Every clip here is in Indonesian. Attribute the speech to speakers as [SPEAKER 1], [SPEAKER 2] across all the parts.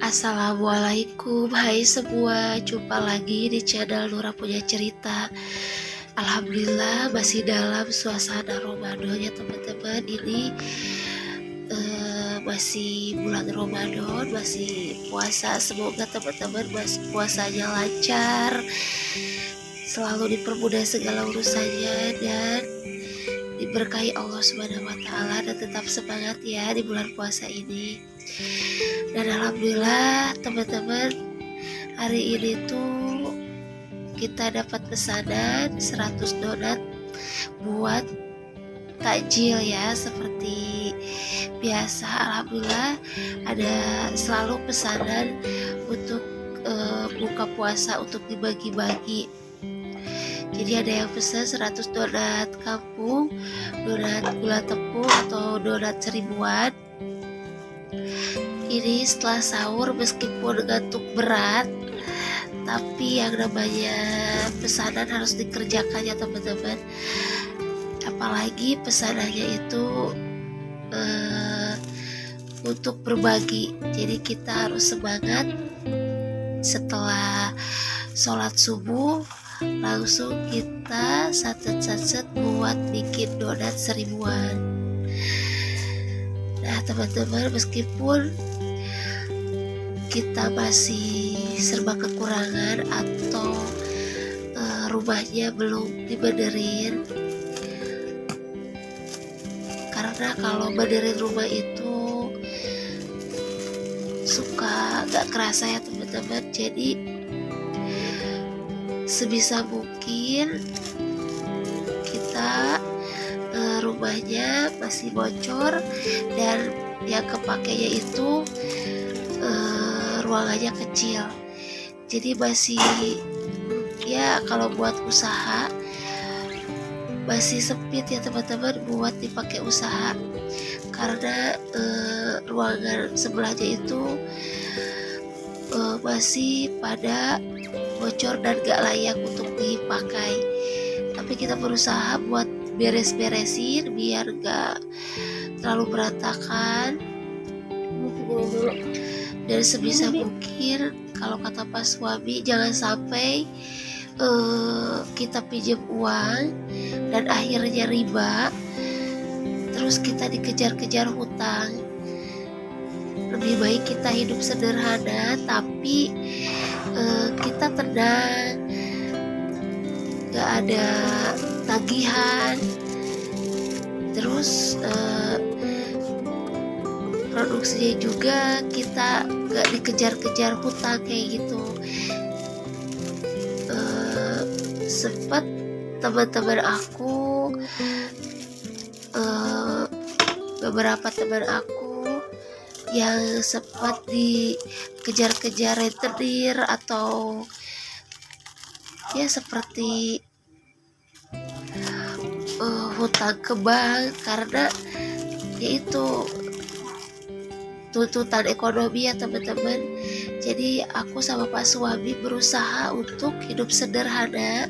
[SPEAKER 1] Assalamualaikum, hai semua, jumpa lagi di channel Nura Punya Cerita. Alhamdulillah masih dalam suasana Ramadan ya teman-teman. Ini masih bulan Ramadan, masih puasa. Semoga teman-teman puasanya lancar, selalu dipermudah segala urusannya dan diberkahi Allah Subhanahu wa Ta'ala, dan tetap semangat ya di bulan puasa ini. Dan alhamdulillah teman-teman, hari ini tuh kita dapat pesanan 100 donat buat takjil ya, seperti biasa. Alhamdulillah ada selalu pesanan untuk buka puasa untuk dibagi-bagi. Jadi ada yang pesan 100 donat kampung, donat gula tepung atau donat seribuan. Ini setelah sahur, meskipun ngantuk berat, tapi yang namanya pesanan harus dikerjakan ya teman-teman. Apalagi pesanannya itu untuk berbagi. Jadi kita harus semangat. Setelah sholat subuh langsung kita satset buat bikin donat seribuan. Nah teman-teman, meskipun kita masih serba kekurangan atau rumahnya belum dibenerin, karena kalau benerin rumah itu suka gak kerasa ya teman-teman. Jadi sebisa mungkin kita rumahnya masih bocor dan yang kepakainya itu ruangannya kecil, jadi masih ya kalau buat usaha masih sempit ya teman-teman buat dipakai usaha, karena ruangan sebelahnya itu masih pada bocor dan gak layak untuk dipakai. Tapi kita berusaha buat beres-beresin biar gak terlalu berantakan, dan sebisa mungkin kalau kata Pak suami jangan sampai kita pinjam uang dan akhirnya riba, terus kita dikejar-kejar hutang. Lebih baik kita hidup sederhana tapi kita tenang, gak ada tagihan, terus produksinya juga kita gak dikejar-kejar hutang kayak gitu. Sempat teman-teman aku, beberapa teman aku yang sempat dikejar-kejar rentenir atau ya seperti hutang ke bank, karena yaitu tuntutan ekonomi ya teman-teman. Jadi aku sama Pak suami berusaha untuk hidup sederhana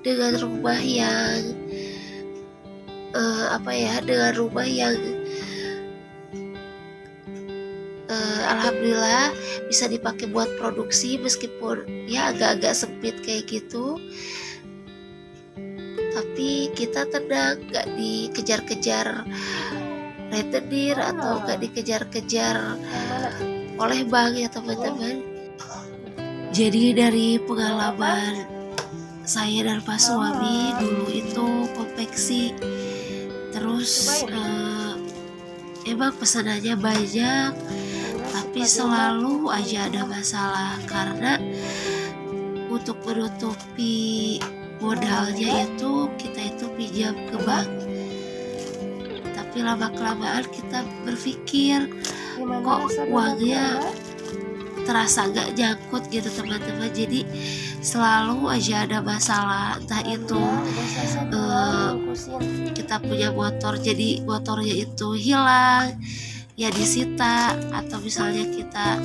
[SPEAKER 1] dengan rumah yang dengan rumah yang alhamdulillah bisa dipakai buat produksi, meskipun ya agak-agak sempit kayak gitu. Tapi kita tenang, gak dikejar-kejar rentenir atau gak dikejar-kejar oleh bank ya teman-teman. Jadi dari pengalaman saya dan Pak suami dulu itu konveksi, terus emang pesanannya banyak tapi selalu aja ada masalah, karena untuk menutupi modalnya itu kita itu pinjam ke bank. Tapi lama-kelamaan kita berpikir kok uangnya terasa gak nyangkut gitu teman-teman. Jadi selalu aja ada masalah, entah itu kita punya motor, jadi motornya itu hilang ya disita, atau misalnya kita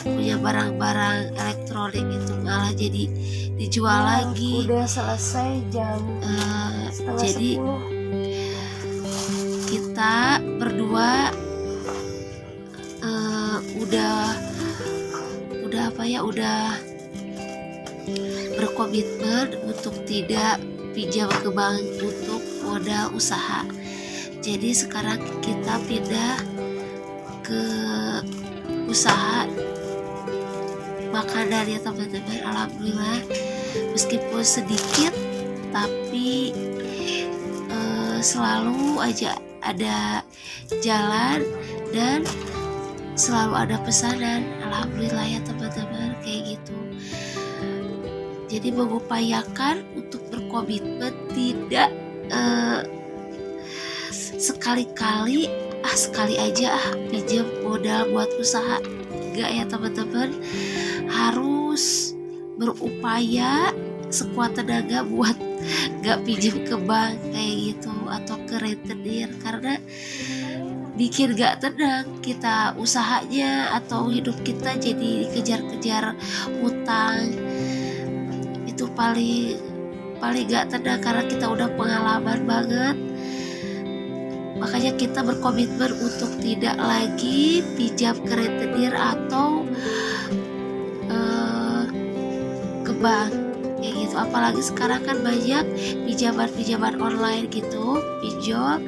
[SPEAKER 1] punya barang-barang elektronik itu malah jadi dijual lagi.
[SPEAKER 2] Udah selesai jam
[SPEAKER 1] jadi
[SPEAKER 2] 10.
[SPEAKER 1] kita berdua udah udah berkomitmen untuk tidak pinjam ke bank untuk modal usaha. Jadi sekarang kita pindah ke usaha makanan ya teman-teman. Alhamdulillah meskipun sedikit tapi selalu aja ada jalan dan selalu ada pesanan. Alhamdulillah ya teman-teman, kayak gitu. Jadi mengupayakan untuk berkomitmen, tidak sekali-kali sekali aja pinjam modal buat usaha, enggak ya teman-teman. Harus berupaya sekuat tenaga buat gak pinjam ke bank kayak gitu atau ke rentenir, karena bikin gak tenang kita usahanya atau hidup kita jadi dikejar-kejar utang. Itu paling gak tenang karena kita udah pengalaman banget. Makanya kita berkomitmen untuk tidak lagi pinjam ke rentenir atau ke bank kayak gitu. Apalagi sekarang kan banyak pinjaman online gitu, pinjol.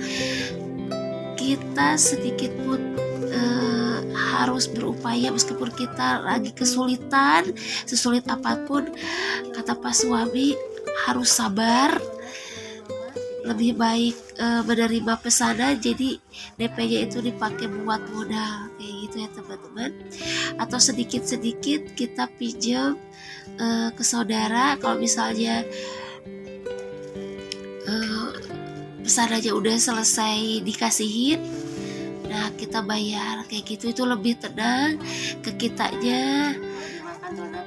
[SPEAKER 1] Kita sedikit pun harus berupaya meskipun kita lagi kesulitan, sesulit apapun, kata Pak suami, harus sabar. Lebih baik menerima pesanan jadi DP-nya itu dipakai buat modal kayak gitu ya teman-teman. Atau sedikit-sedikit kita pinjam ke saudara. Kalau misalnya pesanannya udah selesai dikasihin, nah kita bayar kayak gitu. Itu lebih tenang ke kitanya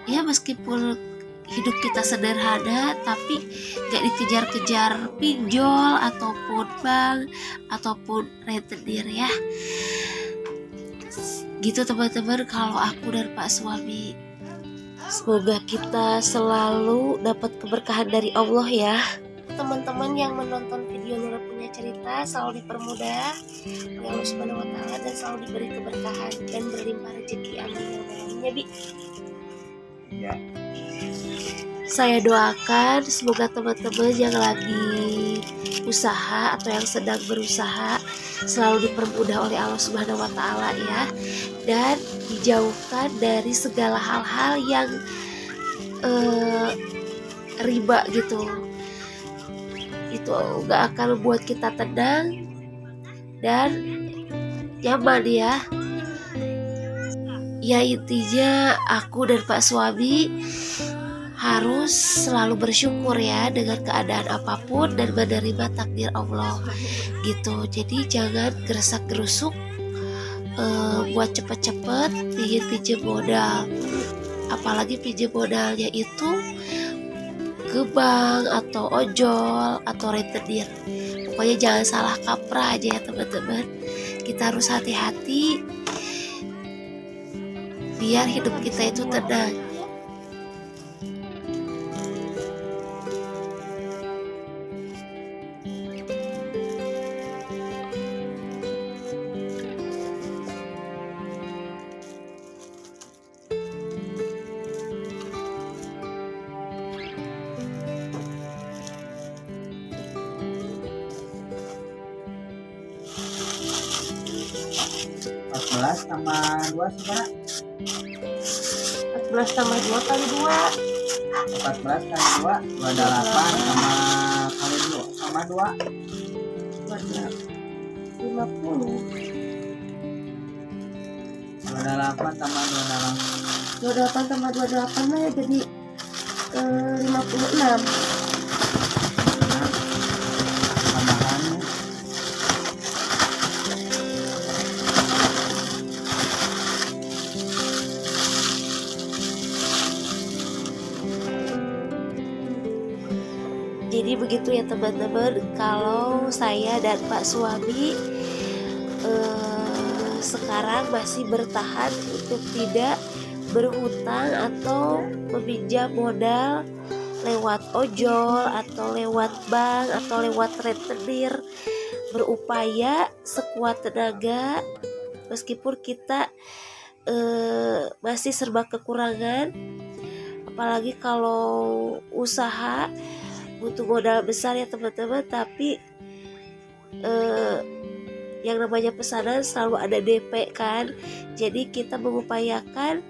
[SPEAKER 1] ya, meskipun hidup kita sederhana tapi gak dikejar-kejar pinjol ataupun bank ataupun rentenir ya gitu teman-teman. Kalau aku dan Pak suami, semoga kita selalu dapat keberkahan dari Allah ya. Teman-teman yang menonton video Nura Punya Cerita selalu dipermudah oleh Allah Subhanahu wa Ta'ala dan selalu diberi keberkahan dan berlimpah rezeki, amin ya Bi.
[SPEAKER 2] Ya.
[SPEAKER 1] Saya doakan semoga teman-teman yang lagi usaha atau yang sedang berusaha selalu dipermudah oleh Allah Subhanahu wa Ta'ala ya, dan dijauhkan dari segala hal-hal yang riba gitu. Itu gak akan membuat kita tenang dan nyaman ya. Ya intinya aku dan Pak suami harus selalu bersyukur ya dengan keadaan apapun dan menerima takdir Allah gitu. Jadi jangan geresak-gerusuk buat cepet-cepet ingin pinjam modal, apalagi pinjam modalnya itu ke bank atau ojol atau rentenir. Pokoknya jangan salah kaprah aja ya teman-teman. Kita harus hati-hati biar hidup kita itu tenang.
[SPEAKER 2] Tambah 2 sekarang
[SPEAKER 1] 14 tambah 2 kali 2
[SPEAKER 2] 14 kali 2 28 sama kali 2 sama 2
[SPEAKER 1] 50.
[SPEAKER 2] 28 tambah
[SPEAKER 1] 28 tambah 28 lah ya, jadi 56.
[SPEAKER 2] tambahannya
[SPEAKER 1] Jadi begitu ya teman-teman, kalau saya dan Pak suami sekarang masih bertahan untuk tidak berhutang atau meminjam modal lewat ojol atau lewat bank atau lewat rentenir. Berupaya sekuat tenaga meskipun kita masih serba kekurangan, apalagi kalau usaha butuh modal besar ya teman-teman. Tapi yang namanya pesanan selalu ada DP kan, jadi kita mengupayakan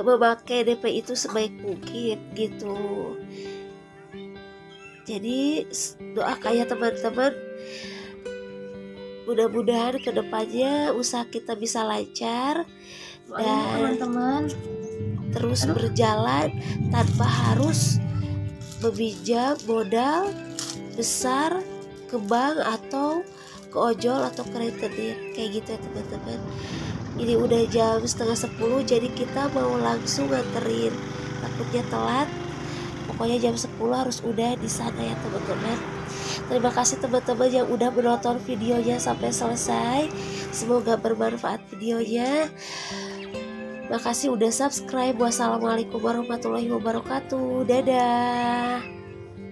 [SPEAKER 1] memakai DP itu sebaik mungkin gitu. Jadi doakan ya teman-teman, mudah-mudahan kedepannya usaha kita bisa lancar dan
[SPEAKER 2] teman-teman.
[SPEAKER 1] terus berjalan tanpa harus meminjam modal besar ke bank atau ke ojol atau ke rentenir kayak gitu ya teman-teman. Ini udah jam 9:30, jadi kita mau langsung nganterin, takutnya telat. Pokoknya jam 10 harus udah di sana ya teman-teman. Terima kasih teman-teman yang udah menonton videonya sampai selesai. Semoga bermanfaat videonya. Makasih udah subscribe. Wassalamualaikum warahmatullahi wabarakatuh. Dadah.